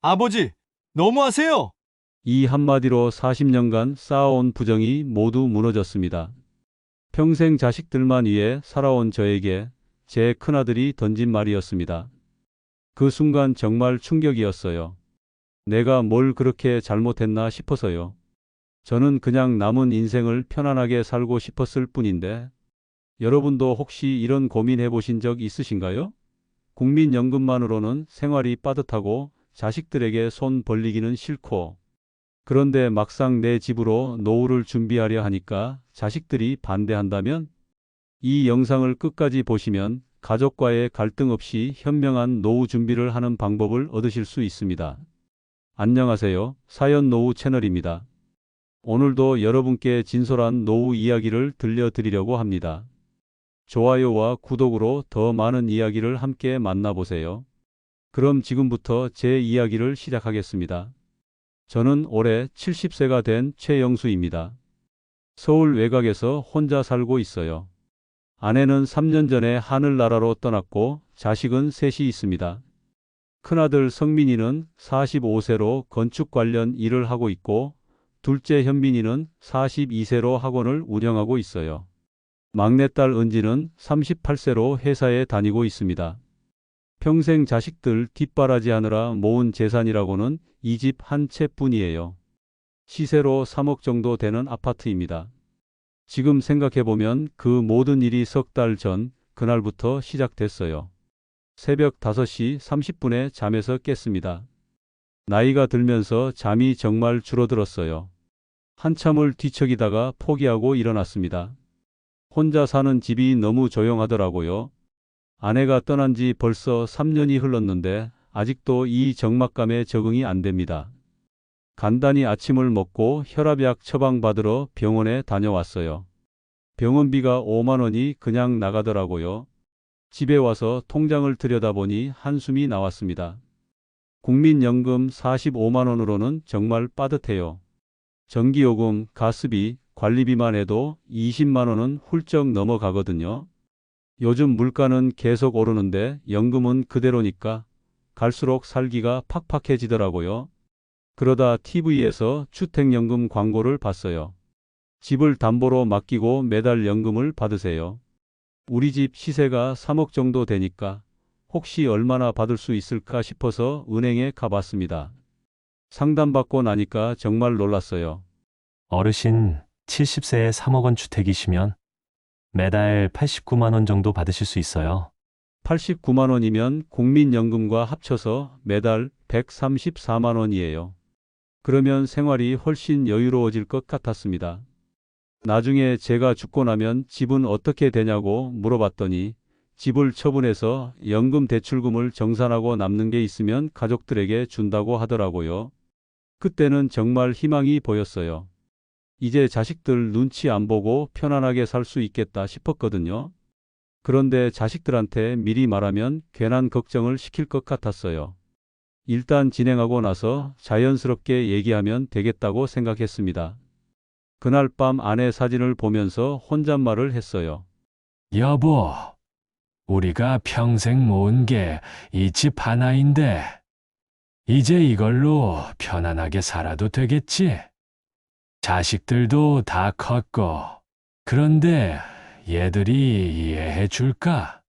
아버지, 너무하세요! 이 한마디로 40년간 쌓아온 부정이 모두 무너졌습니다. 평생 자식들만 위해 살아온 저에게 제 큰아들이 던진 말이었습니다. 그 순간 정말 충격이었어요. 내가 뭘 그렇게 잘못했나 싶어서요. 저는 그냥 남은 인생을 편안하게 살고 싶었을 뿐인데, 여러분도 혹시 이런 고민해 보신 적 있으신가요? 국민연금만으로는 생활이 빠듯하고 자식들에게 손 벌리기는 싫고, 그런데 막상 내 집으로 노후를 준비하려 하니까 자식들이 반대한다면? 이 영상을 끝까지 보시면 가족과의 갈등 없이 현명한 노후 준비를 하는 방법을 얻으실 수 있습니다. 안녕하세요. 사연노후 채널입니다. 오늘도 여러분께 진솔한 노후 이야기를 들려드리려고 합니다. 좋아요와 구독으로 더 많은 이야기를 함께 만나보세요. 그럼 지금부터 제 이야기를 시작하겠습니다. 저는 올해 70세가 된 최영수입니다. 서울 외곽에서 혼자 살고 있어요. 아내는 3년 전에 하늘나라로 떠났고 자식은 셋이 있습니다. 큰아들 성민이는 45세로 건축 관련 일을 하고 있고, 둘째 현민이는 42세로 학원을 운영하고 있어요. 막내딸 은지는 38세로 회사에 다니고 있습니다. 평생 자식들 뒷바라지하느라 모은 재산이라고는 이 집 한 채뿐이에요. 시세로 3억 정도 되는 아파트입니다. 지금 생각해보면 그 모든 일이 석 달 전 그날부터 시작됐어요. 새벽 5시 30분에 잠에서 깼습니다. 나이가 들면서 잠이 정말 줄어들었어요. 한참을 뒤척이다가 포기하고 일어났습니다. 혼자 사는 집이 너무 조용하더라고요. 아내가 떠난 지 벌써 3년이 흘렀는데 아직도 이 적막감에 적응이 안 됩니다. 간단히 아침을 먹고 혈압약 처방받으러 병원에 다녀왔어요. 병원비가 5만 원이 그냥 나가더라고요. 집에 와서 통장을 들여다보니 한숨이 나왔습니다. 국민연금 45만 원으로는 정말 빠듯해요. 전기요금, 가스비, 관리비만 해도 20만 원은 훌쩍 넘어가거든요. 요즘 물가는 계속 오르는데 연금은 그대로니까 갈수록 살기가 팍팍해지더라고요. 그러다 TV에서 주택연금 광고를 봤어요. 집을 담보로 맡기고 매달 연금을 받으세요. 우리 집 시세가 3억 정도 되니까 혹시 얼마나 받을 수 있을까 싶어서 은행에 가봤습니다. 상담받고 나니까 정말 놀랐어요. 어르신 70세에 3억 원 주택이시면 매달 89만 원 정도 받으실 수 있어요. 89만 원이면 국민연금과 합쳐서 매달 134만 원이에요. 그러면 생활이 훨씬 여유로워질 것 같았습니다. 나중에 제가 죽고 나면 집은 어떻게 되냐고 물어봤더니 집을 처분해서 연금 대출금을 정산하고 남는 게 있으면 가족들에게 준다고 하더라고요. 그때는 정말 희망이 보였어요. 이제 자식들 눈치 안 보고 편안하게 살 수 있겠다 싶었거든요. 그런데 자식들한테 미리 말하면 괜한 걱정을 시킬 것 같았어요. 일단 진행하고 나서 자연스럽게 얘기하면 되겠다고 생각했습니다. 그날 밤 아내 사진을 보면서 혼잣말을 했어요. 여보, 우리가 평생 모은 게 이 집 하나인데, 이제 이걸로 편안하게 살아도 되겠지? 자식들도 다 컸고, 그런데 얘들이 이해해 줄까?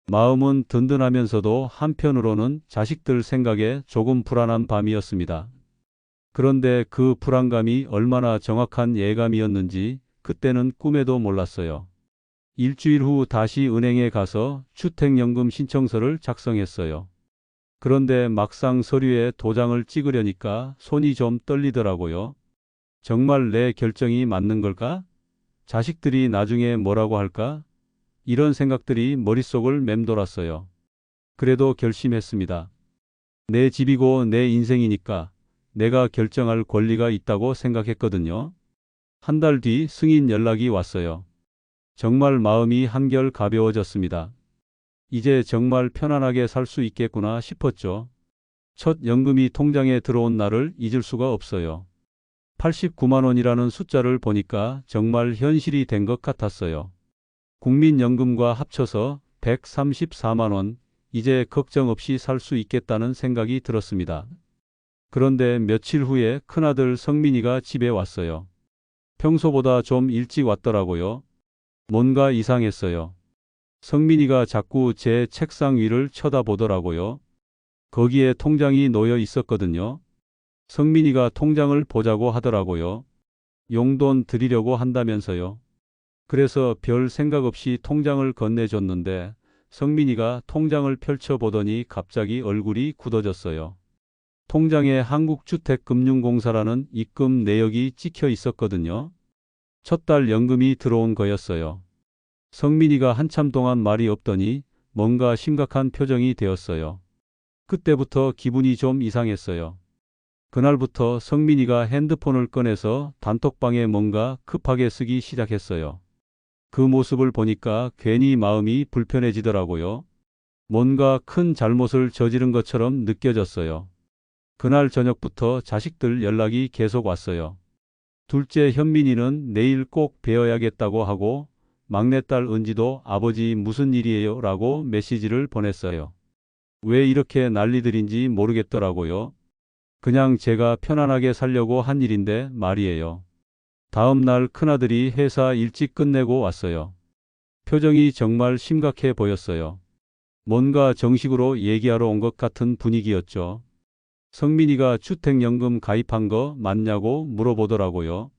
마음은 든든하면서도 한편으로는 자식들 생각에 조금 불안한 밤이었습니다. 그런데 그 불안감이 얼마나 정확한 예감이었는지 그때는 꿈에도 몰랐어요. 일주일 후 다시 은행에 가서 주택연금 신청서를 작성했어요. 그런데 막상 서류에 도장을 찍으려니까 손이 좀 떨리더라고요. 정말 내 결정이 맞는 걸까? 자식들이 나중에 뭐라고 할까? 이런 생각들이 머릿속을 맴돌았어요. 그래도 결심했습니다. 내 집이고 내 인생이니까 내가 결정할 권리가 있다고 생각했거든요. 한 달 뒤 승인 연락이 왔어요. 정말 마음이 한결 가벼워졌습니다. 이제 정말 편안하게 살 수 있겠구나 싶었죠. 첫 연금이 통장에 들어온 날을 잊을 수가 없어요. 89만 원이라는 숫자를 보니까 정말 현실이 된 것 같았어요. 국민연금과 합쳐서 134만 원, 이제 걱정 없이 살 수 있겠다는 생각이 들었습니다. 그런데 며칠 후에 큰아들 성민이가 집에 왔어요. 평소보다 좀 일찍 왔더라고요. 뭔가 이상했어요. 성민이가 자꾸 제 책상 위를 쳐다보더라고요. 거기에 통장이 놓여 있었거든요. 성민이가 통장을 보자고 하더라고요. 용돈 드리려고 한다면서요. 그래서 별 생각 없이 통장을 건네줬는데 성민이가 통장을 펼쳐보더니 갑자기 얼굴이 굳어졌어요. 통장에 한국주택금융공사라는 입금 내역이 찍혀 있었거든요. 첫 달 연금이 들어온 거였어요. 성민이가 한참 동안 말이 없더니 뭔가 심각한 표정이 되었어요. 그때부터 기분이 좀 이상했어요. 그날부터 성민이가 핸드폰을 꺼내서 단톡방에 뭔가 급하게 쓰기 시작했어요. 그 모습을 보니까 괜히 마음이 불편해지더라고요. 뭔가 큰 잘못을 저지른 것처럼 느껴졌어요. 그날 저녁부터 자식들 연락이 계속 왔어요. 둘째 현민이는 내일 꼭 뵈어야겠다고 하고 막내딸 은지도 아버지 무슨 일이에요? 라고 메시지를 보냈어요. 왜 이렇게 난리들인지 모르겠더라고요. 그냥 제가 편안하게 살려고 한 일인데 말이에요. 다음 날 큰아들이 회사 일찍 끝내고 왔어요. 표정이 정말 심각해 보였어요. 뭔가 정식으로 얘기하러 온 것 같은 분위기였죠. 성민이가 주택연금 가입한 거 맞냐고 물어보더라고요.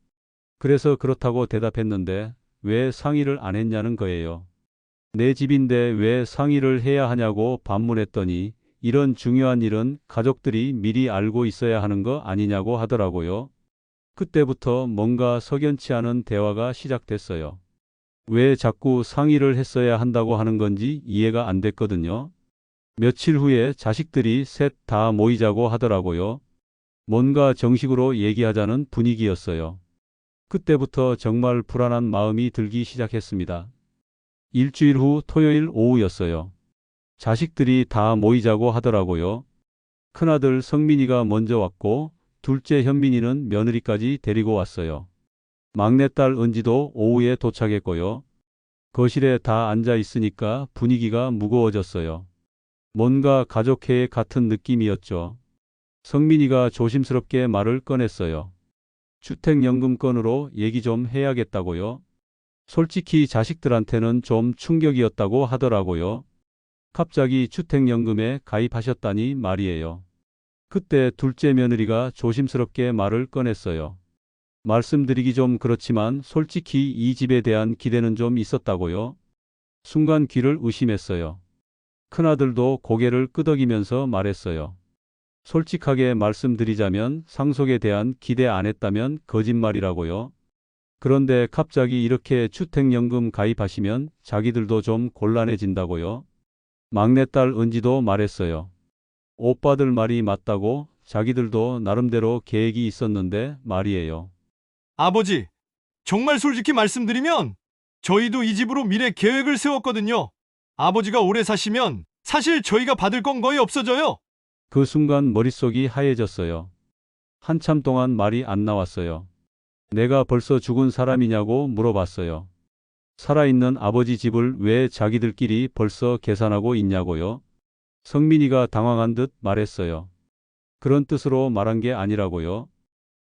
그래서 그렇다고 대답했는데 왜 상의를 안 했냐는 거예요. 내 집인데 왜 상의를 해야 하냐고 반문했더니 이런 중요한 일은 가족들이 미리 알고 있어야 하는 거 아니냐고 하더라고요. 그때부터 뭔가 석연치 않은 대화가 시작됐어요. 왜 자꾸 상의를 했어야 한다고 하는 건지 이해가 안 됐거든요. 며칠 후에 자식들이 셋 다 모이자고 하더라고요. 뭔가 정식으로 얘기하자는 분위기였어요. 그때부터 정말 불안한 마음이 들기 시작했습니다. 일주일 후 토요일 오후였어요. 자식들이 다 모이자고 하더라고요. 큰아들 성민이가 먼저 왔고 둘째 현민이는 며느리까지 데리고 왔어요. 막내딸 은지도 오후에 도착했고요. 거실에 다 앉아 있으니까 분위기가 무거워졌어요. 뭔가 가족회의 같은 느낌이었죠. 성민이가 조심스럽게 말을 꺼냈어요. 주택연금 건으로 얘기 좀 해야겠다고요. 솔직히 자식들한테는 좀 충격이었다고 하더라고요. 갑자기 주택연금에 가입하셨다니 말이에요. 그때 둘째 며느리가 조심스럽게 말을 꺼냈어요. 말씀드리기 좀 그렇지만 솔직히 이 집에 대한 기대는 좀 있었다고요. 순간 귀를 의심했어요. 큰아들도 고개를 끄덕이면서 말했어요. 솔직하게 말씀드리자면 상속에 대한 기대 안 했다면 거짓말이라고요. 그런데 갑자기 이렇게 주택연금 가입하시면 자기들도 좀 곤란해진다고요. 막내딸 은지도 말했어요. 오빠들 말이 맞다고 자기들도 나름대로 계획이 있었는데 말이에요. 아버지, 정말 솔직히 말씀드리면 저희도 이 집으로 미래 계획을 세웠거든요. 아버지가 오래 사시면 사실 저희가 받을 건 거의 없어져요. 그 순간 머릿속이 하얘졌어요. 한참 동안 말이 안 나왔어요. 내가 벌써 죽은 사람이냐고 물어봤어요. 살아있는 아버지 집을 왜 자기들끼리 벌써 계산하고 있냐고요. 성민이가 당황한 듯 말했어요. 그런 뜻으로 말한 게 아니라고요.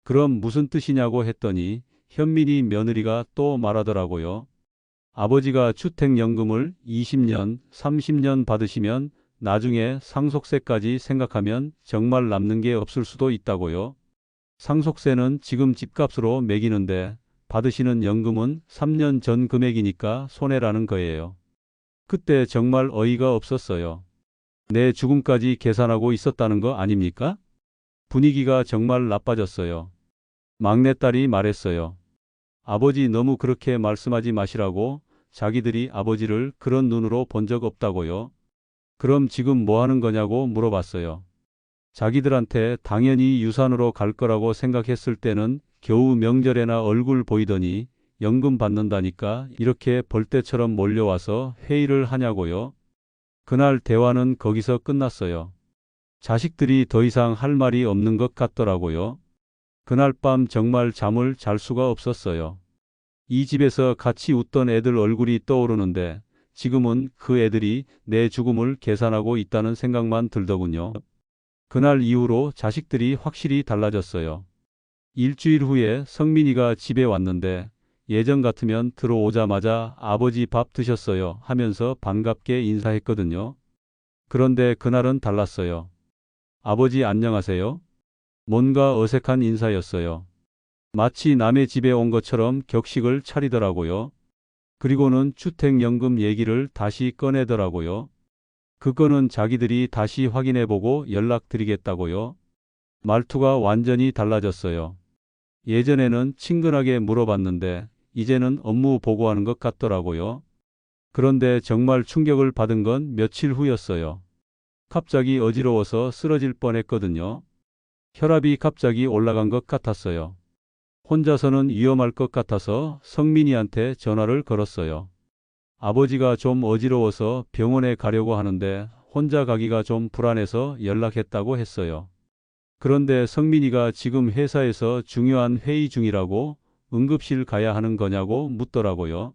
그럼 무슨 뜻이냐고 했더니 현민이 며느리가 또 말하더라고요. 아버지가 주택연금을 20년, 30년 받으시면 나중에 상속세까지 생각하면 정말 남는 게 없을 수도 있다고요. 상속세는 지금 집값으로 매기는데 받으시는 연금은 3년 전 금액이니까 손해라는 거예요. 그때 정말 어이가 없었어요. 내 죽음까지 계산하고 있었다는 거 아닙니까? 분위기가 정말 나빠졌어요. 막내딸이 말했어요. 아버지 너무 그렇게 말씀하지 마시라고. 자기들이 아버지를 그런 눈으로 본 적 없다고요. 그럼 지금 뭐 하는 거냐고 물어봤어요. 자기들한테 당연히 유산으로 갈 거라고 생각했을 때는 겨우 명절에나 얼굴 보이더니 연금 받는다니까 이렇게 벌떼처럼 몰려와서 회의를 하냐고요. 그날 대화는 거기서 끝났어요. 자식들이 더 이상 할 말이 없는 것 같더라고요. 그날 밤 정말 잠을 잘 수가 없었어요. 이 집에서 같이 웃던 애들 얼굴이 떠오르는데 지금은 그 애들이 내 죽음을 계산하고 있다는 생각만 들더군요. 그날 이후로 자식들이 확실히 달라졌어요. 일주일 후에 성민이가 집에 왔는데 예전 같으면 들어오자마자 아버지 밥 드셨어요 하면서 반갑게 인사했거든요. 그런데 그날은 달랐어요. 아버지 안녕하세요? 뭔가 어색한 인사였어요. 마치 남의 집에 온 것처럼 격식을 차리더라고요. 그리고는 주택연금 얘기를 다시 꺼내더라고요. 그거는 자기들이 다시 확인해보고 연락드리겠다고요. 말투가 완전히 달라졌어요. 예전에는 친근하게 물어봤는데 이제는 업무 보고하는 것 같더라고요. 그런데 정말 충격을 받은 건 며칠 후였어요. 갑자기 어지러워서 쓰러질 뻔했거든요. 혈압이 갑자기 올라간 것 같았어요. 혼자서는 위험할 것 같아서 성민이한테 전화를 걸었어요. 아버지가 좀 어지러워서 병원에 가려고 하는데 혼자 가기가 좀 불안해서 연락했다고 했어요. 그런데 성민이가 지금 회사에서 중요한 회의 중이라고 응급실 가야 하는 거냐고 묻더라고요.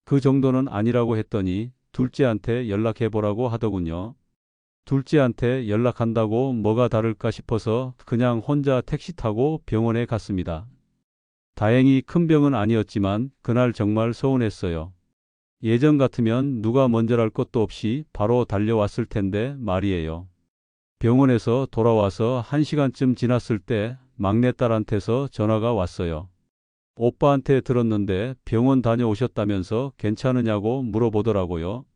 그 정도는 아니라고 했더니 둘째한테 연락해보라고 하더군요. 둘째한테 연락한다고 뭐가 다를까 싶어서 그냥 혼자 택시 타고 병원에 갔습니다. 다행히 큰 병은 아니었지만 그날 정말 서운했어요. 예전 같으면 누가 먼저랄 것도 없이 바로 달려왔을 텐데 말이에요. 병원에서 돌아와서 1시간쯤 지났을 때 막내딸한테서 전화가 왔어요. 오빠한테 들었는데 병원 다녀오셨다면서 괜찮으냐고 물어보더라고요.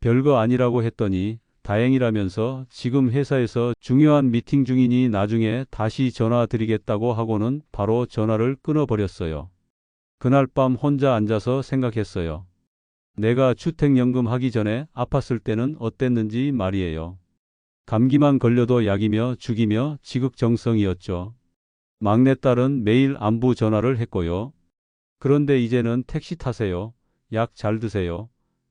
별거 아니라고 했더니 다행이라면서 지금 회사에서 중요한 미팅 중이니 나중에 다시 전화 드리겠다고 하고는 바로 전화를 끊어버렸어요. 그날 밤 혼자 앉아서 생각했어요. 내가 주택연금 하기 전에 아팠을 때는 어땠는지 말이에요. 감기만 걸려도 약이며 죽이며 지극정성이었죠. 막내딸은 매일 안부 전화를 했고요. 그런데 이제는 택시 타세요. 약 잘 드세요.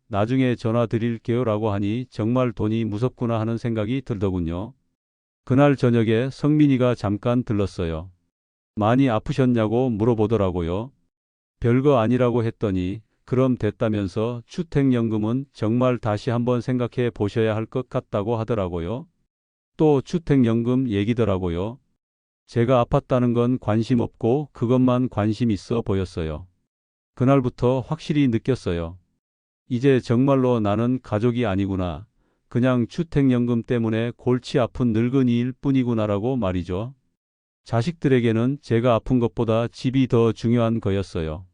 나중에 전화 드릴게요 라고 하니 정말 돈이 무섭구나 하는 생각이 들더군요. 그날 저녁에 성민이가 잠깐 들렀어요. 많이 아프셨냐고 물어보더라고요. 별거 아니라고 했더니 그럼 됐다면서 주택연금은 정말 다시 한번 생각해 보셔야 할 것 같다고 하더라고요. 또 주택연금 얘기더라고요. 제가 아팠다는 건 관심 없고 그것만 관심 있어 보였어요. 그날부터 확실히 느꼈어요. 이제 정말로 나는 가족이 아니구나. 그냥 주택연금 때문에 골치 아픈 늙은이일 뿐이구나라고 말이죠. 자식들에게는 제가 아픈 것보다 집이 더 중요한 거였어요.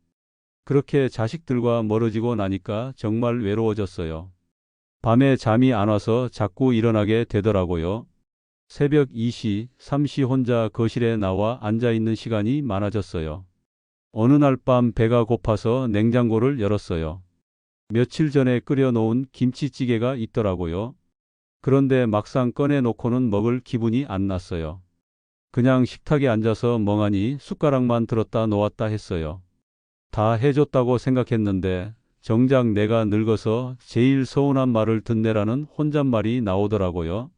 그렇게 자식들과 멀어지고 나니까 정말 외로워졌어요. 밤에 잠이 안 와서 자꾸 일어나게 되더라고요. 새벽 2시, 3시 혼자 거실에 나와 앉아있는 시간이 많아졌어요. 어느 날 밤 배가 고파서 냉장고를 열었어요. 며칠 전에 끓여놓은 김치찌개가 있더라고요. 그런데 막상 꺼내놓고는 먹을 기분이 안 났어요. 그냥 식탁에 앉아서 멍하니 숟가락만 들었다 놓았다 했어요. 다 해줬다고 생각했는데 정작 내가 늙어서 제일 서운한 말을 듣네라는 혼잣말이 나오더라고요.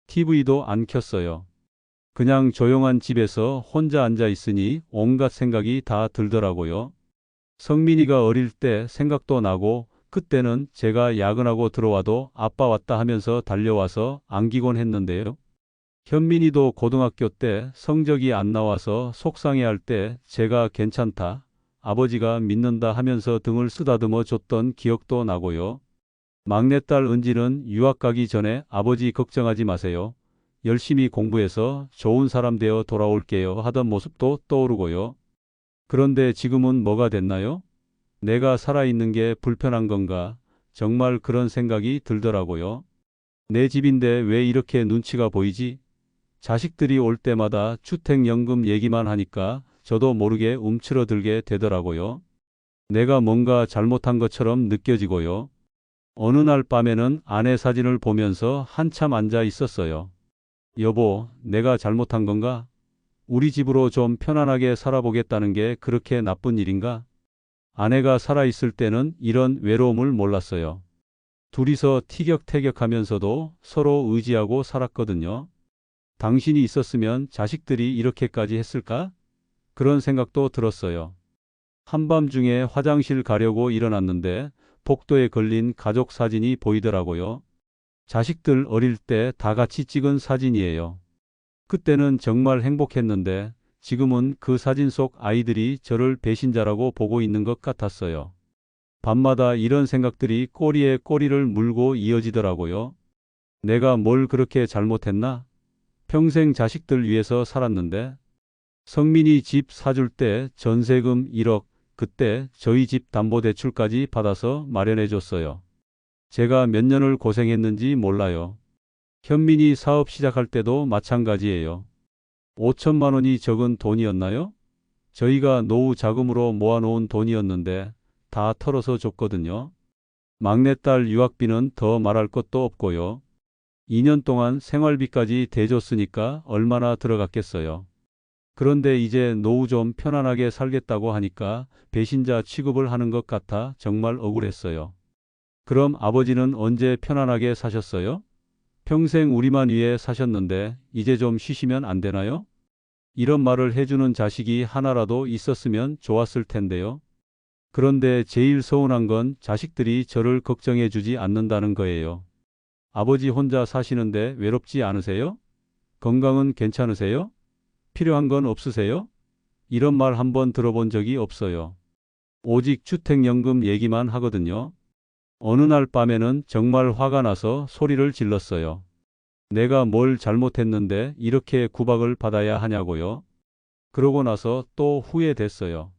TV도 안 켰어요. 그냥 조용한 집에서 혼자 앉아 있으니 온갖 생각이 다 들더라고요. 성민이가 어릴 때 생각도 나고 그때는 제가 야근하고 들어와도 아빠 왔다 하면서 달려와서 안기곤 했는데요. 현민이도 고등학교 때 성적이 안 나와서 속상해할 때 제가 괜찮다, 아버지가 믿는다 하면서 등을 쓰다듬어 줬던 기억도 나고요. 막내딸 은지는 유학 가기 전에 아버지 걱정하지 마세요. 열심히 공부해서 좋은 사람 되어 돌아올게요 하던 모습도 떠오르고요. 그런데 지금은 뭐가 됐나요? 내가 살아있는 게 불편한 건가? 정말 그런 생각이 들더라고요. 내 집인데 왜 이렇게 눈치가 보이지? 자식들이 올 때마다 주택연금 얘기만 하니까 저도 모르게 움츠러들게 되더라고요. 내가 뭔가 잘못한 것처럼 느껴지고요. 어느 날 밤에는 아내 사진을 보면서 한참 앉아 있었어요. 여보, 내가 잘못한 건가? 우리 집으로 좀 편안하게 살아보겠다는 게 그렇게 나쁜 일인가? 아내가 살아있을 때는 이런 외로움을 몰랐어요. 둘이서 티격태격하면서도 서로 의지하고 살았거든요. 당신이 있었으면 자식들이 이렇게까지 했을까? 그런 생각도 들었어요. 한밤중에 화장실 가려고 일어났는데 복도에 걸린 가족 사진이 보이더라고요. 자식들 어릴 때 다 같이 찍은 사진이에요. 그때는 정말 행복했는데 지금은 그 사진 속 아이들이 저를 배신자라고 보고 있는 것 같았어요. 밤마다 이런 생각들이 꼬리에 꼬리를 물고 이어지더라고요. 내가 뭘 그렇게 잘못했나? 평생 자식들 위해서 살았는데. 성민이 집 사줄 때 전세금 1억, 그때 저희 집 담보대출까지 받아서 마련해 줬어요. 제가 몇 년을 고생했는지 몰라요. 현민이 사업 시작할 때도 마찬가지예요. 5천만 원이 적은 돈이었나요? 저희가 노후 자금으로 모아놓은 돈이었는데 다 털어서 줬거든요. 막내딸 유학비는 더 말할 것도 없고요. 2년 동안 생활비까지 대줬으니까 얼마나 들어갔겠어요. 그런데 이제 노후 좀 편안하게 살겠다고 하니까 배신자 취급을 하는 것 같아 정말 억울했어요. 그럼 아버지는 언제 편안하게 사셨어요? 평생 우리만 위해 사셨는데 이제 좀 쉬시면 안 되나요? 이런 말을 해주는 자식이 하나라도 있었으면 좋았을 텐데요. 그런데 제일 서운한 건 자식들이 저를 걱정해 주지 않는다는 거예요. 아버지 혼자 사시는데 외롭지 않으세요? 건강은 괜찮으세요? 필요한 건 없으세요? 이런 말 한번 들어본 적이 없어요. 오직 주택연금 얘기만 하거든요. 어느 날 밤에는 정말 화가 나서 소리를 질렀어요. 내가 뭘 잘못했는데 이렇게 구박을 받아야 하냐고요. 그러고 나서 또 후회됐어요.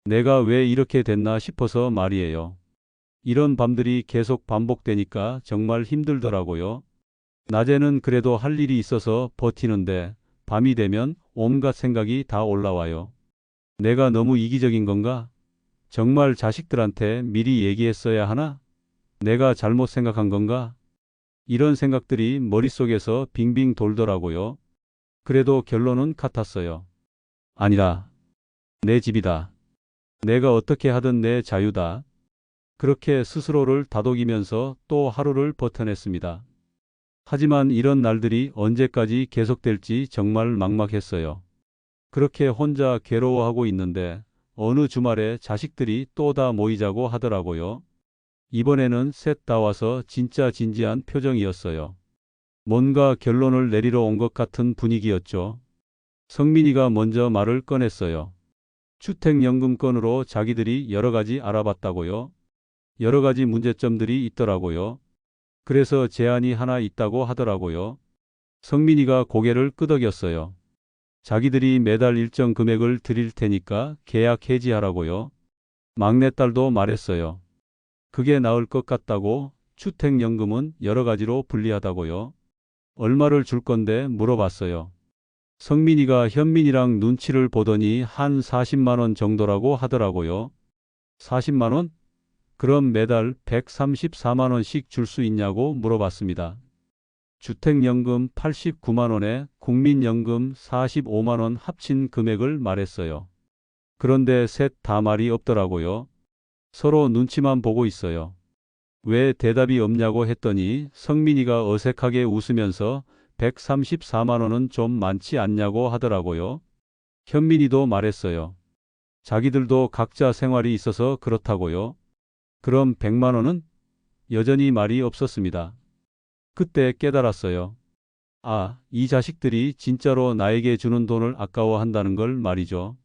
내가 왜 이렇게 됐나 싶어서 말이에요. 이런 밤들이 계속 반복되니까 정말 힘들더라고요. 낮에는 그래도 할 일이 있어서 버티는데 밤이 되면 온갖 생각이 다 올라와요. 내가 너무 이기적인 건가? 정말 자식들한테 미리 얘기했어야 하나? 내가 잘못 생각한 건가? 이런 생각들이 머릿속에서 빙빙 돌더라고요. 그래도 결론은 같았어요. 아니다. 내 집이다. 내가 어떻게 하든 내 자유다. 그렇게 스스로를 다독이면서 또 하루를 버텨냈습니다. 하지만 이런 날들이 언제까지 계속될지 정말 막막했어요. 그렇게 혼자 괴로워하고 있는데 어느 주말에 자식들이 또 다 모이자고 하더라고요. 이번에는 셋 다 와서 진짜 진지한 표정이었어요. 뭔가 결론을 내리러 온 것 같은 분위기였죠. 성민이가 먼저 말을 꺼냈어요. 주택연금 건으로 자기들이 여러 가지 알아봤다고요. 여러 가지 문제점들이 있더라고요. 그래서 제안이 하나 있다고 하더라고요. 성민이가 고개를 끄덕였어요. 자기들이 매달 일정 금액을 드릴 테니까 계약 해지하라고요. 막내딸도 말했어요. 그게 나을 것 같다고. 주택연금은 여러 가지로 불리하다고요. 얼마를 줄 건데 물어봤어요. 성민이가 현민이랑 눈치를 보더니 한 40만 원 정도라고 하더라고요. 40만 원? 그럼 매달 134만 원씩 줄 수 있냐고 물어봤습니다. 주택연금 89만 원에 국민연금 45만 원 합친 금액을 말했어요. 그런데 셋 다 말이 없더라고요. 서로 눈치만 보고 있어요. 왜 대답이 없냐고 했더니 성민이가 어색하게 웃으면서 134만 원은 좀 많지 않냐고 하더라고요. 현민이도 말했어요. 자기들도 각자 생활이 있어서 그렇다고요. 그럼 100만 원은? 여전히 말이 없었습니다. 그때 깨달았어요. 아, 이 자식들이 진짜로 나에게 주는 돈을 아까워한다는 걸 말이죠.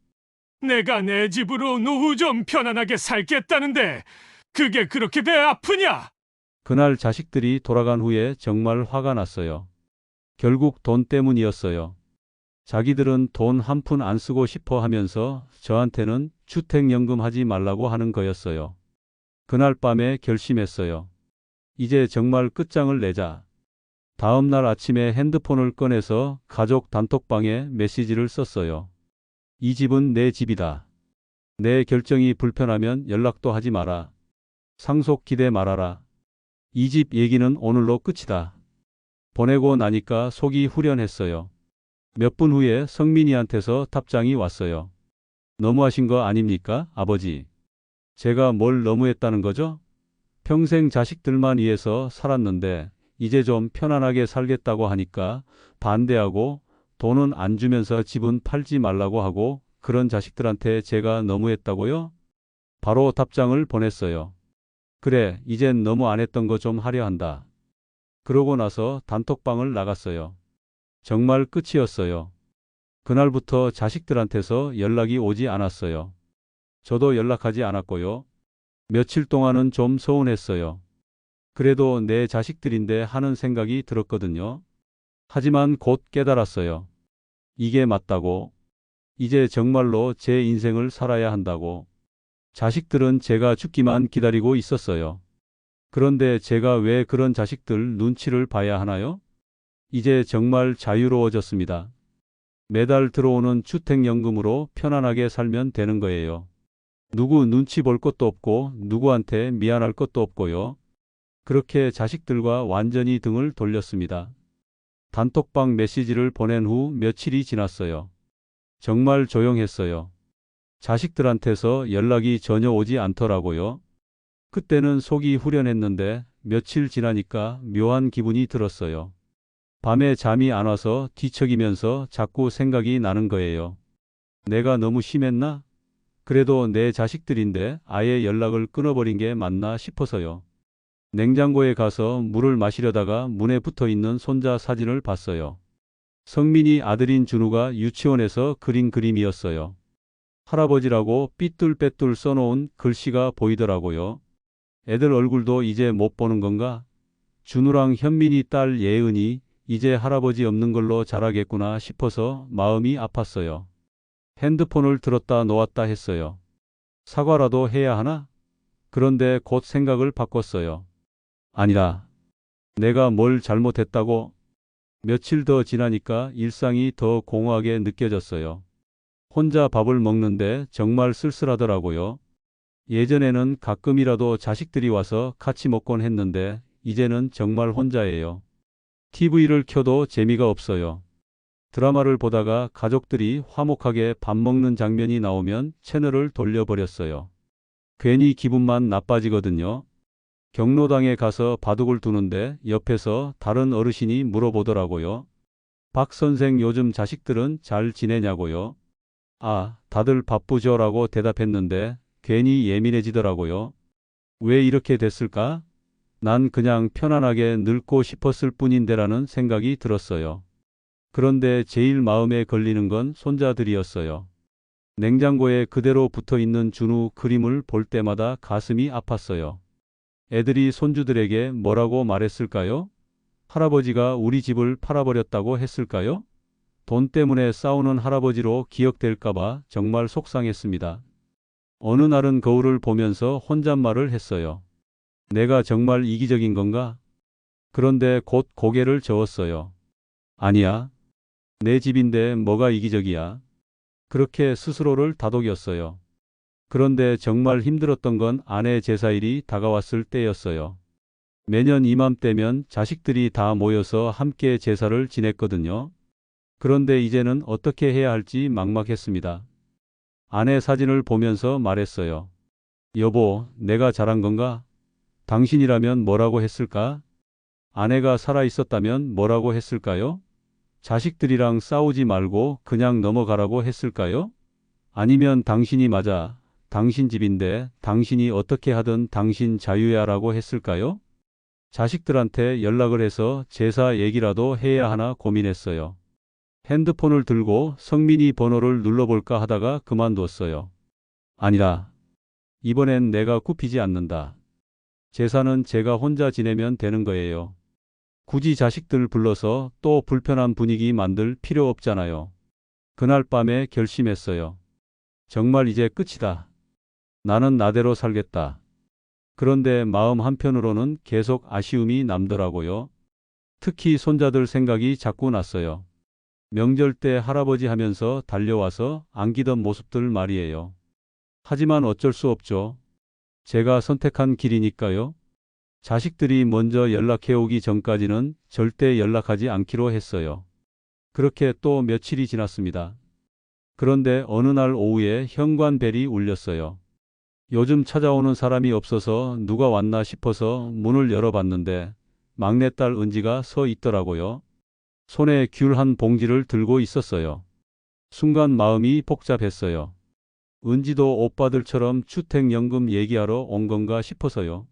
내가 내 집으로 노후 좀 편안하게 살겠다는데 그게 그렇게 배 아프냐? 그날 자식들이 돌아간 후에 정말 화가 났어요. 결국 돈 때문이었어요. 자기들은 돈 한 푼 안 쓰고 싶어 하면서 저한테는 주택연금 하지 말라고 하는 거였어요. 그날 밤에 결심했어요. 이제 정말 끝장을 내자. 다음 날 아침에 핸드폰을 꺼내서 가족 단톡방에 메시지를 썼어요. 이 집은 내 집이다. 내 결정이 불편하면 연락도 하지 마라. 상속 기대 말아라. 이 집 얘기는 오늘로 끝이다. 보내고 나니까 속이 후련했어요. 몇 분 후에 성민이한테서 답장이 왔어요. 너무하신 거 아닙니까, 아버지? 제가 뭘 너무했다는 거죠? 평생 자식들만 위해서 살았는데 이제 좀 편안하게 살겠다고 하니까 반대하고 돈은 안 주면서 집은 팔지 말라고 하고 그런 자식들한테 제가 너무했다고요? 바로 답장을 보냈어요. 그래, 이젠 너무 안 했던 거 좀 하려 한다. 그러고 나서 단톡방을 나갔어요. 정말 끝이었어요. 그날부터 자식들한테서 연락이 오지 않았어요. 저도 연락하지 않았고요. 며칠 동안은 좀 서운했어요. 그래도 내 자식들인데 하는 생각이 들었거든요. 하지만 곧 깨달았어요. 이게 맞다고. 이제 정말로 제 인생을 살아야 한다고. 자식들은 제가 죽기만 기다리고 있었어요. 그런데 제가 왜 그런 자식들 눈치를 봐야 하나요? 이제 정말 자유로워졌습니다. 매달 들어오는 주택연금으로 편안하게 살면 되는 거예요. 누구 눈치 볼 것도 없고 누구한테 미안할 것도 없고요. 그렇게 자식들과 완전히 등을 돌렸습니다. 단톡방 메시지를 보낸 후 며칠이 지났어요. 정말 조용했어요. 자식들한테서 연락이 전혀 오지 않더라고요. 그때는 속이 후련했는데 며칠 지나니까 묘한 기분이 들었어요. 밤에 잠이 안 와서 뒤척이면서 자꾸 생각이 나는 거예요. 내가 너무 심했나? 그래도 내 자식들인데 아예 연락을 끊어버린 게 맞나 싶어서요. 냉장고에 가서 물을 마시려다가 문에 붙어 있는 손자 사진을 봤어요. 성민이 아들인 준우가 유치원에서 그린 그림이었어요. 할아버지라고 삐뚤빼뚤 써놓은 글씨가 보이더라고요. 애들 얼굴도 이제 못 보는 건가? 준우랑 현민이 딸 예은이 이제 할아버지 없는 걸로 자라겠구나 싶어서 마음이 아팠어요. 핸드폰을 들었다 놓았다 했어요. 사과라도 해야 하나? 그런데 곧 생각을 바꿨어요. 아니다. 내가 뭘 잘못했다고? 며칠 더 지나니까 일상이 더 공허하게 느껴졌어요. 혼자 밥을 먹는데 정말 쓸쓸하더라고요. 예전에는 가끔이라도 자식들이 와서 같이 먹곤 했는데 이제는 정말 혼자예요. TV를 켜도 재미가 없어요. 드라마를 보다가 가족들이 화목하게 밥 먹는 장면이 나오면 채널을 돌려버렸어요. 괜히 기분만 나빠지거든요. 경로당에 가서 바둑을 두는데 옆에서 다른 어르신이 물어보더라고요. 박 선생 요즘 자식들은 잘 지내냐고요. 아, 다들 바쁘죠라고 대답했는데 괜히 예민해지더라고요. 왜 이렇게 됐을까? 난 그냥 편안하게 늙고 싶었을 뿐인데라는 생각이 들었어요. 그런데 제일 마음에 걸리는 건 손자들이었어요. 냉장고에 그대로 붙어 있는 준우 그림을 볼 때마다 가슴이 아팠어요. 애들이 손주들에게 뭐라고 말했을까요? 할아버지가 우리 집을 팔아버렸다고 했을까요? 돈 때문에 싸우는 할아버지로 기억될까봐 정말 속상했습니다. 어느 날은 거울을 보면서 혼잣말을 했어요. 내가 정말 이기적인 건가? 그런데 곧 고개를 저었어요. 아니야. 내 집인데 뭐가 이기적이야. 그렇게 스스로를 다독였어요. 그런데 정말 힘들었던 건 아내 제사일이 다가왔을 때였어요. 매년 이맘때면 자식들이 다 모여서 함께 제사를 지냈거든요. 그런데 이제는 어떻게 해야 할지 막막했습니다. 아내 사진을 보면서 말했어요. 여보, 내가 잘한 건가? 당신이라면 뭐라고 했을까? 아내가 살아 있었다면 뭐라고 했을까요? 자식들이랑 싸우지 말고 그냥 넘어가라고 했을까요? 아니면 당신이 맞아. 당신 집인데 당신이 어떻게 하든 당신 자유야라고 했을까요? 자식들한테 연락을 해서 제사 얘기라도 해야 하나 고민했어요. 핸드폰을 들고 성민이 번호를 눌러볼까 하다가 그만뒀어요. 아니라. 이번엔 내가 굽히지 않는다. 제사는 제가 혼자 지내면 되는 거예요. 굳이 자식들 불러서 또 불편한 분위기 만들 필요 없잖아요. 그날 밤에 결심했어요. 정말 이제 끝이다. 나는 나대로 살겠다. 그런데 마음 한편으로는 계속 아쉬움이 남더라고요. 특히 손자들 생각이 자꾸 났어요. 명절 때 할아버지 하면서 달려와서 안기던 모습들 말이에요. 하지만 어쩔 수 없죠. 제가 선택한 길이니까요. 자식들이 먼저 연락해오기 전까지는 절대 연락하지 않기로 했어요. 그렇게 또 며칠이 지났습니다. 그런데 어느 날 오후에 현관벨이 울렸어요. 요즘 찾아오는 사람이 없어서 누가 왔나 싶어서 문을 열어봤는데 막내딸 은지가 서 있더라고요. 손에 귤 한 봉지를 들고 있었어요. 순간 마음이 복잡했어요. 은지도 오빠들처럼 주택연금 얘기하러 온 건가 싶어서요.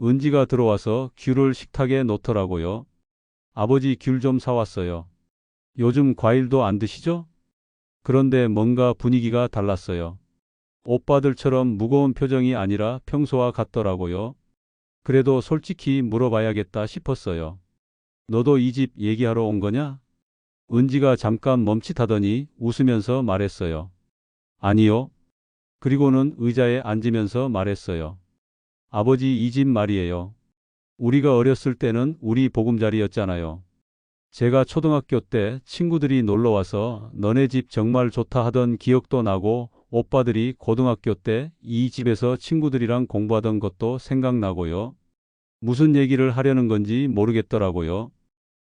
은지가 들어와서 귤을 식탁에 놓더라고요. 아버지 귤 좀 사왔어요. 요즘 과일도 안 드시죠? 그런데 뭔가 분위기가 달랐어요. 오빠들처럼 무거운 표정이 아니라 평소와 같더라고요. 그래도 솔직히 물어봐야겠다 싶었어요. 너도 이 집 얘기하러 온 거냐? 은지가 잠깐 멈칫하더니 웃으면서 말했어요. 아니요. 그리고는 의자에 앉으면서 말했어요. 아버지 이 집 말이에요. 우리가 어렸을 때는 우리 보금자리였잖아요. 제가 초등학교 때 친구들이 놀러 와서 너네 집 정말 좋다 하던 기억도 나고 오빠들이 고등학교 때 이 집에서 친구들이랑 공부하던 것도 생각나고요. 무슨 얘기를 하려는 건지 모르겠더라고요.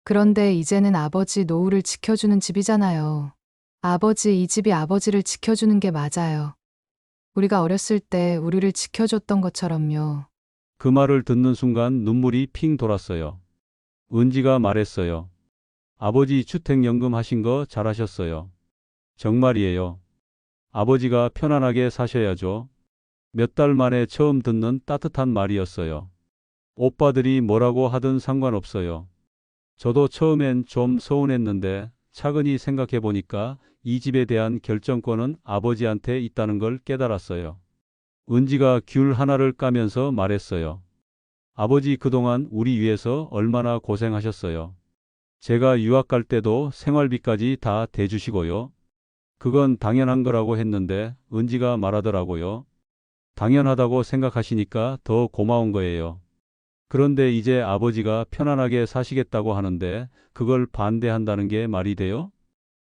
그런데 이제는 아버지 노후를 지켜주는 집이잖아요. 아버지, 이 집이 아버지를 지켜주는 게 맞아요. 우리가 어렸을 때 우리를 지켜줬던 것처럼요. 그 말을 듣는 순간 눈물이 핑 돌았어요. 은지가 말했어요. 아버지 주택연금 하신 거 잘하셨어요. 정말이에요. 아버지가 편안하게 사셔야죠. 몇 달 만에 처음 듣는 따뜻한 말이었어요. 오빠들이 뭐라고 하든 상관없어요. 저도 처음엔 좀 서운했는데 차근히 생각해 보니까 이 집에 대한 결정권은 아버지한테 있다는 걸 깨달았어요. 은지가 귤 하나를 까면서 말했어요. 아버지 그동안 우리 위해서 얼마나 고생하셨어요. 제가 유학 갈 때도 생활비까지 다 대주시고요. 그건 당연한 거라고 했는데 은지가 말하더라고요. 당연하다고 생각하시니까 더 고마운 거예요. 그런데 이제 아버지가 편안하게 사시겠다고 하는데 그걸 반대한다는 게 말이 돼요?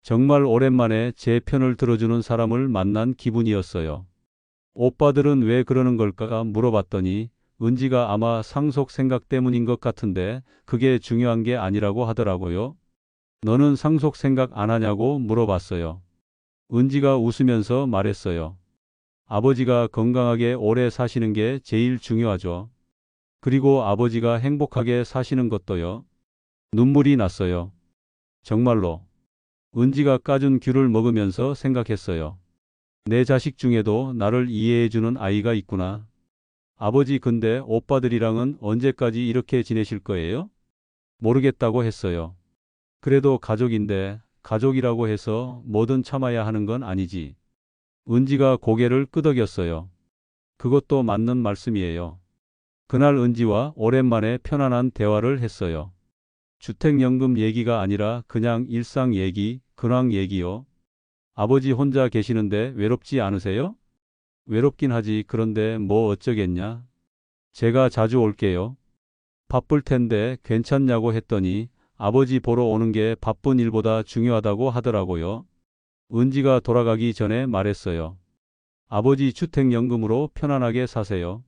정말 오랜만에 제 편을 들어주는 사람을 만난 기분이었어요. 오빠들은 왜 그러는 걸까 물어봤더니 은지가 아마 상속 생각 때문인 것 같은데 그게 중요한 게 아니라고 하더라고요. 너는 상속 생각 안 하냐고 물어봤어요. 은지가 웃으면서 말했어요. 아버지가 건강하게 오래 사시는 게 제일 중요하죠. 그리고 아버지가 행복하게 사시는 것도요. 눈물이 났어요. 정말로. 은지가 까준 귤을 먹으면서 생각했어요. 내 자식 중에도 나를 이해해주는 아이가 있구나. 아버지 근데 오빠들이랑은 언제까지 이렇게 지내실 거예요? 모르겠다고 했어요. 그래도 가족인데 가족이라고 해서 뭐든 참아야 하는 건 아니지. 은지가 고개를 끄덕였어요. 그것도 맞는 말씀이에요. 그날 은지와 오랜만에 편안한 대화를 했어요. 주택연금 얘기가 아니라 그냥 일상 얘기, 근황 얘기요. 아버지 혼자 계시는데 외롭지 않으세요? 외롭긴 하지. 그런데 뭐 어쩌겠냐? 제가 자주 올게요. 바쁠 텐데 괜찮냐고 했더니 아버지 보러 오는 게 바쁜 일보다 중요하다고 하더라고요. 은지가 돌아가기 전에 말했어요. 아버지 주택연금으로 편안하게 사세요.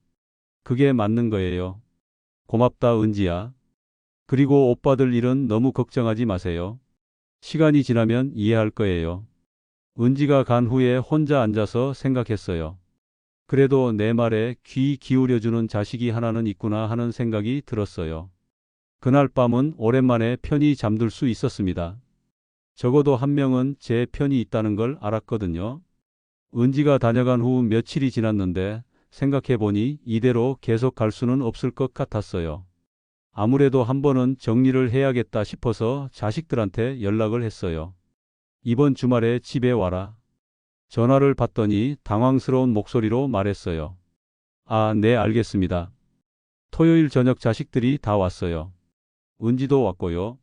그게 맞는 거예요. 고맙다 은지야. 그리고 오빠들 일은 너무 걱정하지 마세요. 시간이 지나면 이해할 거예요. 은지가 간 후에 혼자 앉아서 생각했어요. 그래도 내 말에 귀 기울여주는 자식이 하나는 있구나 하는 생각이 들었어요. 그날 밤은 오랜만에 편히 잠들 수 있었습니다. 적어도 한 명은 제 편이 있다는 걸 알았거든요. 은지가 다녀간 후 며칠이 지났는데 생각해보니 이대로 계속 갈 수는 없을 것 같았어요. 아무래도 한 번은 정리를 해야겠다 싶어서 자식들한테 연락을 했어요. 이번 주말에 집에 와라. 전화를 받더니 당황스러운 목소리로 말했어요. 아, 네, 알겠습니다. 토요일 저녁 자식들이 다 왔어요. 은지도 왔고요.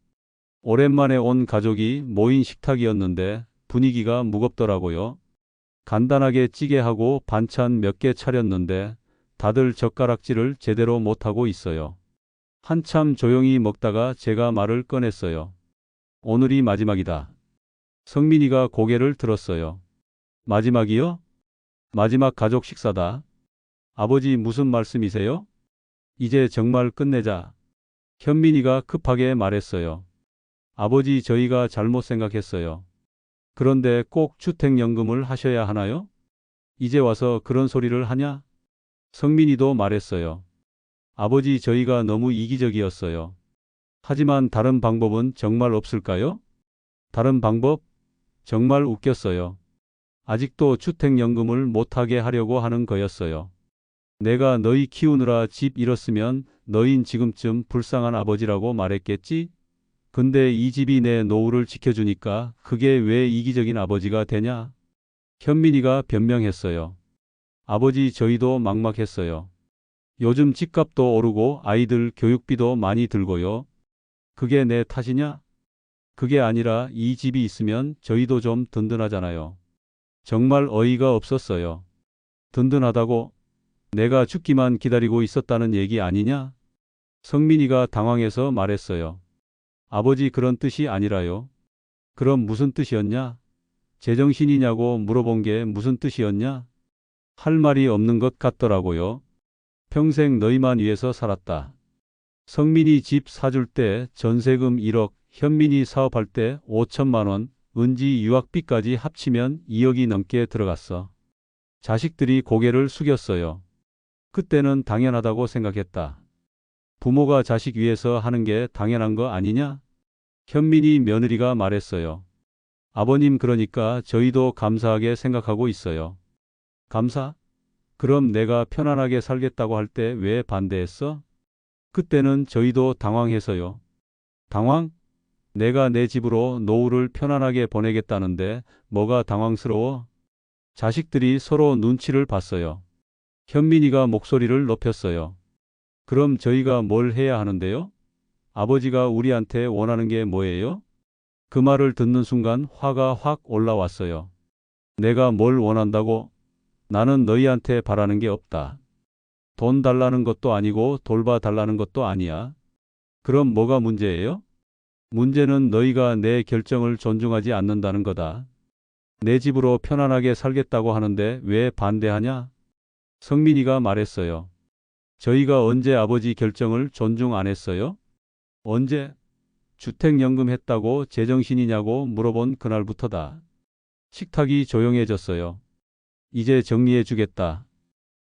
오랜만에 온 가족이 모인 식탁이었는데 분위기가 무겁더라고요. 간단하게 찌개하고 반찬 몇 개 차렸는데 다들 젓가락질을 제대로 못하고 있어요. 한참 조용히 먹다가 제가 말을 꺼냈어요. 오늘이 마지막이다. 성민이가 고개를 들었어요. 마지막이요? 마지막 가족 식사다. 아버지 무슨 말씀이세요? 이제 정말 끝내자. 현민이가 급하게 말했어요. 아버지 저희가 잘못 생각했어요. 그런데 꼭 주택연금을 하셔야 하나요? 이제 와서 그런 소리를 하냐? 성민이도 말했어요. 아버지 저희가 너무 이기적이었어요. 하지만 다른 방법은 정말 없을까요? 다른 방법? 정말 웃겼어요. 아직도 주택연금을 못하게 하려고 하는 거였어요. 내가 너희 키우느라 집 잃었으면 너흰 지금쯤 불쌍한 아버지라고 말했겠지? 근데 이 집이 내 노후를 지켜주니까 그게 왜 이기적인 아버지가 되냐? 현민이가 변명했어요. 아버지 저희도 막막했어요. 요즘 집값도 오르고 아이들 교육비도 많이 들고요. 그게 내 탓이냐? 그게 아니라 이 집이 있으면 저희도 좀 든든하잖아요. 정말 어이가 없었어요. 든든하다고? 내가 죽기만 기다리고 있었다는 얘기 아니냐? 성민이가 당황해서 말했어요. 아버지 그런 뜻이 아니라요. 그럼 무슨 뜻이었냐? 제정신이냐고 물어본 게 무슨 뜻이었냐? 할 말이 없는 것 같더라고요. 평생 너희만 위해서 살았다. 성민이 집 사줄 때 전세금 1억, 현민이 사업할 때 5천만 원, 은지 유학비까지 합치면 2억이 넘게 들어갔어. 자식들이 고개를 숙였어요. 그때는 당연하다고 생각했다. 부모가 자식 위해서 하는 게 당연한 거 아니냐? 현민이 며느리가 말했어요. 아버님 그러니까 저희도 감사하게 생각하고 있어요. 감사? 그럼 내가 편안하게 살겠다고 할 때 왜 반대했어? 그때는 저희도 당황해서요. 당황? 내가 내 집으로 노후를 편안하게 보내겠다는데 뭐가 당황스러워? 자식들이 서로 눈치를 봤어요. 현민이가 목소리를 높였어요. 그럼 저희가 뭘 해야 하는데요? 아버지가 우리한테 원하는 게 뭐예요? 그 말을 듣는 순간 화가 확 올라왔어요. 내가 뭘 원한다고? 나는 너희한테 바라는 게 없다. 돈 달라는 것도 아니고 돌봐 달라는 것도 아니야. 그럼 뭐가 문제예요? 문제는 너희가 내 결정을 존중하지 않는다는 거다. 내 집으로 편안하게 살겠다고 하는데 왜 반대하냐? 성민이가 말했어요. 저희가 언제 아버지 결정을 존중 안 했어요? 언제? 주택연금 했다고 제정신이냐고 물어본 그날부터다. 식탁이 조용해졌어요. 이제 정리해 주겠다.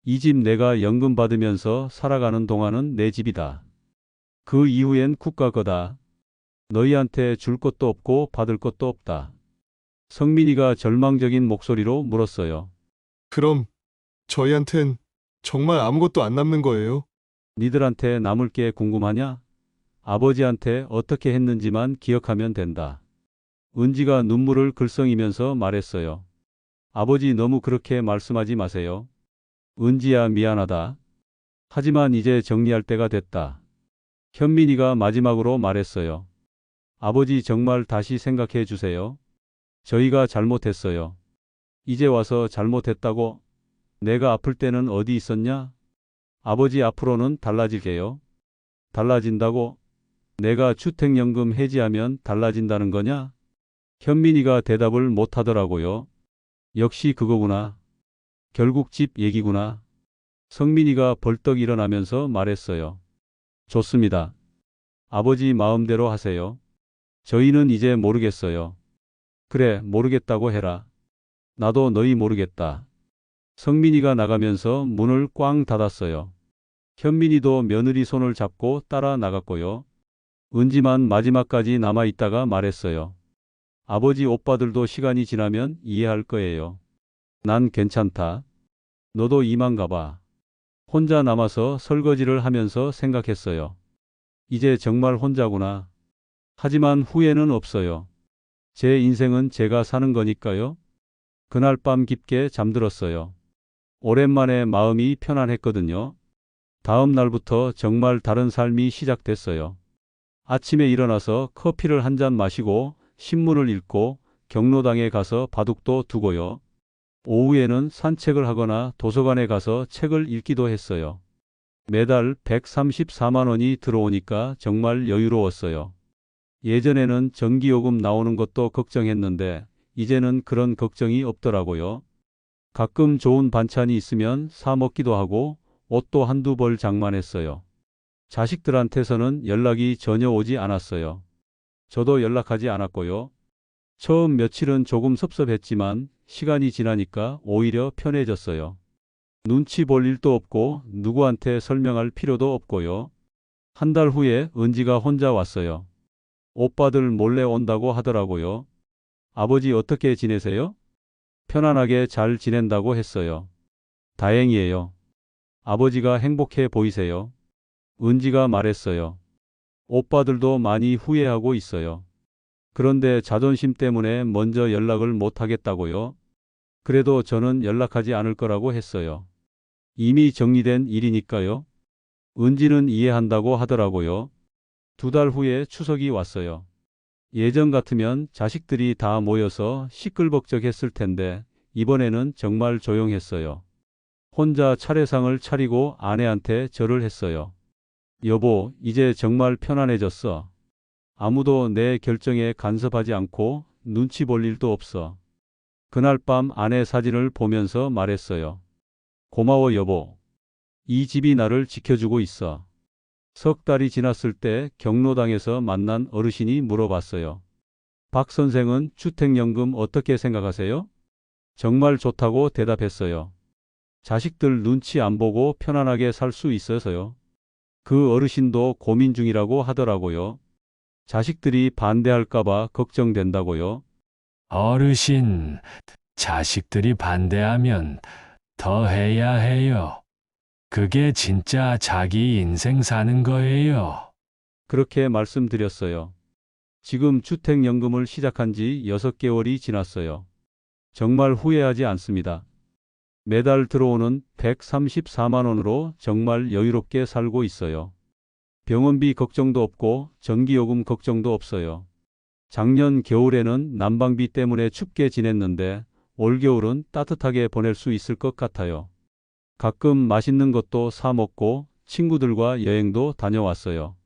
이 집 내가 연금 받으면서 살아가는 동안은 내 집이다. 그 이후엔 국가 거다. 너희한테 줄 것도 없고 받을 것도 없다. 성민이가 절망적인 목소리로 물었어요. 그럼 저희한텐 정말 아무것도 안 남는 거예요? 니들한테 남을 게 궁금하냐? 아버지한테 어떻게 했는지만 기억하면 된다. 은지가 눈물을 글썽이면서 말했어요. 아버지 너무 그렇게 말씀하지 마세요. 은지야 미안하다. 하지만 이제 정리할 때가 됐다. 현민이가 마지막으로 말했어요. 아버지 정말 다시 생각해 주세요. 저희가 잘못했어요. 이제 와서 잘못했다고? 내가 아플 때는 어디 있었냐? 아버지 앞으로는 달라질게요. 달라진다고? 내가 주택연금 해지하면 달라진다는 거냐? 현민이가 대답을 못하더라고요. 역시 그거구나. 결국 집 얘기구나. 성민이가 벌떡 일어나면서 말했어요. 좋습니다. 아버지 마음대로 하세요. 저희는 이제 모르겠어요. 그래, 모르겠다고 해라. 나도 너희 모르겠다. 성민이가 나가면서 문을 꽝 닫았어요. 현민이도 며느리 손을 잡고 따라 나갔고요. 은지만 마지막까지 남아있다가 말했어요. 아버지 오빠들도 시간이 지나면 이해할 거예요. 난 괜찮다. 너도 이만 가봐. 혼자 남아서 설거지를 하면서 생각했어요. 이제 정말 혼자구나. 하지만 후회는 없어요. 제 인생은 제가 사는 거니까요. 그날 밤 깊게 잠들었어요. 오랜만에 마음이 편안했거든요. 다음 날부터 정말 다른 삶이 시작됐어요. 아침에 일어나서 커피를 한 잔 마시고 신문을 읽고 경로당에 가서 바둑도 두고요. 오후에는 산책을 하거나 도서관에 가서 책을 읽기도 했어요. 매달 134만 원이 들어오니까 정말 여유로웠어요. 예전에는 전기요금 나오는 것도 걱정했는데 이제는 그런 걱정이 없더라고요. 가끔 좋은 반찬이 있으면 사 먹기도 하고 옷도 한두 벌 장만했어요. 자식들한테서는 연락이 전혀 오지 않았어요. 저도 연락하지 않았고요. 처음 며칠은 조금 섭섭했지만 시간이 지나니까 오히려 편해졌어요. 눈치 볼 일도 없고 누구한테 설명할 필요도 없고요. 한 달 후에 은지가 혼자 왔어요. 오빠들 몰래 온다고 하더라고요. 아버지 어떻게 지내세요? 편안하게 잘 지낸다고 했어요. 다행이에요. 아버지가 행복해 보이세요? 은지가 말했어요. 오빠들도 많이 후회하고 있어요. 그런데 자존심 때문에 먼저 연락을 못 하겠다고요? 그래도 저는 연락하지 않을 거라고 했어요. 이미 정리된 일이니까요. 은지는 이해한다고 하더라고요. 2달 후에 추석이 왔어요. 예전 같으면 자식들이 다 모여서 시끌벅적했을 텐데 이번에는 정말 조용했어요. 혼자 차례상을 차리고 아내한테 절을 했어요. 여보, 이제 정말 편안해졌어. 아무도 내 결정에 간섭하지 않고 눈치 볼 일도 없어. 그날 밤 아내 사진을 보면서 말했어요. 고마워 여보. 이 집이 나를 지켜주고 있어. 석 달이 지났을 때 경로당에서 만난 어르신이 물어봤어요. 박 선생은 주택연금 어떻게 생각하세요? 정말 좋다고 대답했어요. 자식들 눈치 안 보고 편안하게 살 수 있어서요. 그 어르신도 고민 중이라고 하더라고요. 자식들이 반대할까봐 걱정된다고요. 어르신, 자식들이 반대하면 더 해야 해요. 그게 진짜 자기 인생 사는 거예요. 그렇게 말씀드렸어요. 지금 주택연금을 시작한 지 6개월이 지났어요. 정말 후회하지 않습니다. 매달 들어오는 134만 원으로 정말 여유롭게 살고 있어요. 병원비 걱정도 없고 전기요금 걱정도 없어요. 작년 겨울에는 난방비 때문에 춥게 지냈는데 올겨울은 따뜻하게 보낼 수 있을 것 같아요. 가끔 맛있는 것도 사 먹고 친구들과 여행도 다녀왔어요.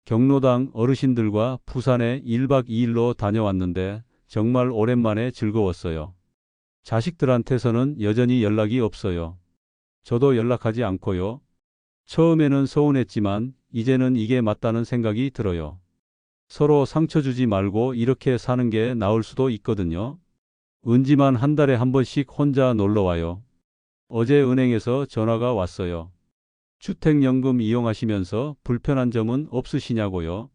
경로당 어르신들과 부산에 1박 2일로 다녀왔는데 정말 오랜만에 즐거웠어요. 자식들한테서는 여전히 연락이 없어요. 저도 연락하지 않고요. 처음에는 서운했지만 이제는 이게 맞다는 생각이 들어요. 서로 상처 주지 말고 이렇게 사는 게 나을 수도 있거든요. 은지만 한 달에 한 번씩 혼자 놀러 와요. 어제 은행에서 전화가 왔어요. 주택연금 이용하시면서 불편한 점은 없으시냐고요?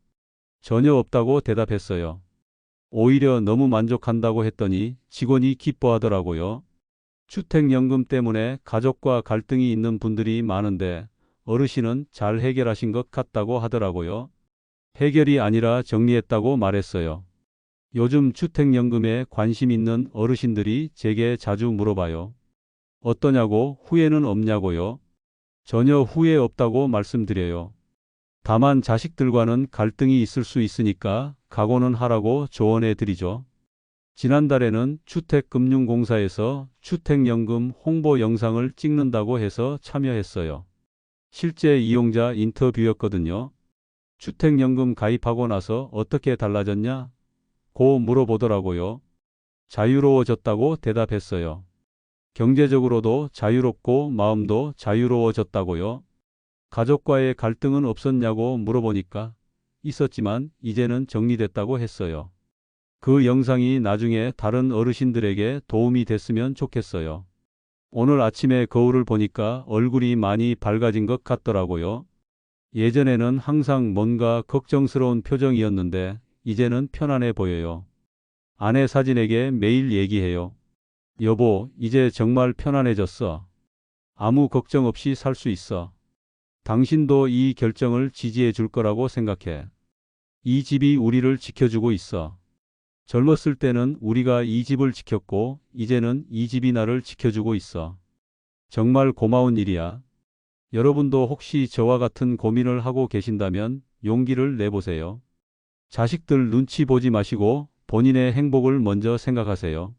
전혀 없다고 대답했어요. 오히려 너무 만족한다고 했더니 직원이 기뻐하더라고요. 주택연금 때문에 가족과 갈등이 있는 분들이 많은데 어르신은 잘 해결하신 것 같다고 하더라고요. 해결이 아니라 정리했다고 말했어요. 요즘 주택연금에 관심 있는 어르신들이 제게 자주 물어봐요. 어떠냐고, 후회는 없냐고요? 전혀 후회 없다고 말씀드려요. 다만 자식들과는 갈등이 있을 수 있으니까 각오는 하라고 조언해 드리죠. 지난달에는 주택금융공사에서 주택연금 홍보 영상을 찍는다고 해서 참여했어요. 실제 이용자 인터뷰였거든요. 주택연금 가입하고 나서 어떻게 달라졌냐? 고 물어보더라고요. 자유로워졌다고 대답했어요. 경제적으로도 자유롭고 마음도 자유로워졌다고요. 가족과의 갈등은 없었냐고 물어보니까 있었지만 이제는 정리됐다고 했어요. 그 영상이 나중에 다른 어르신들에게 도움이 됐으면 좋겠어요. 오늘 아침에 거울을 보니까 얼굴이 많이 밝아진 것 같더라고요. 예전에는 항상 뭔가 걱정스러운 표정이었는데 이제는 편안해 보여요. 아내 사진에게 매일 얘기해요. 여보, 이제 정말 편안해졌어. 아무 걱정 없이 살 수 있어. 당신도 이 결정을 지지해 줄 거라고 생각해. 이 집이 우리를 지켜주고 있어. 젊었을 때는 우리가 이 집을 지켰고 이제는 이 집이 나를 지켜주고 있어. 정말 고마운 일이야. 여러분도 혹시 저와 같은 고민을 하고 계신다면 용기를 내보세요. 자식들 눈치 보지 마시고 본인의 행복을 먼저 생각하세요.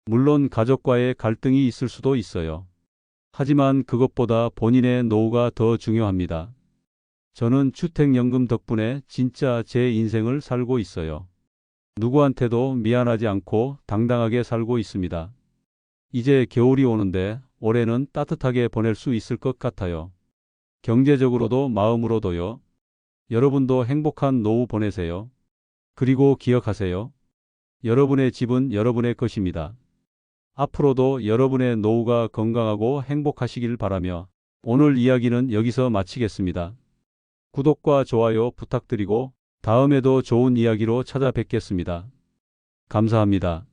물론 가족과의 갈등이 있을 수도 있어요. 하지만 그것보다 본인의 노후가 더 중요합니다. 저는 주택연금 덕분에 진짜 제 인생을 살고 있어요. 누구한테도 미안하지 않고 당당하게 살고 있습니다. 이제 겨울이 오는데 올해는 따뜻하게 보낼 수 있을 것 같아요. 경제적으로도 마음으로도요. 여러분도 행복한 노후 보내세요. 그리고 기억하세요. 여러분의 집은 여러분의 것입니다. 앞으로도 여러분의 노후가 건강하고 행복하시길 바라며 오늘 이야기는 여기서 마치겠습니다. 구독과 좋아요 부탁드리고 다음에도 좋은 이야기로 찾아뵙겠습니다. 감사합니다.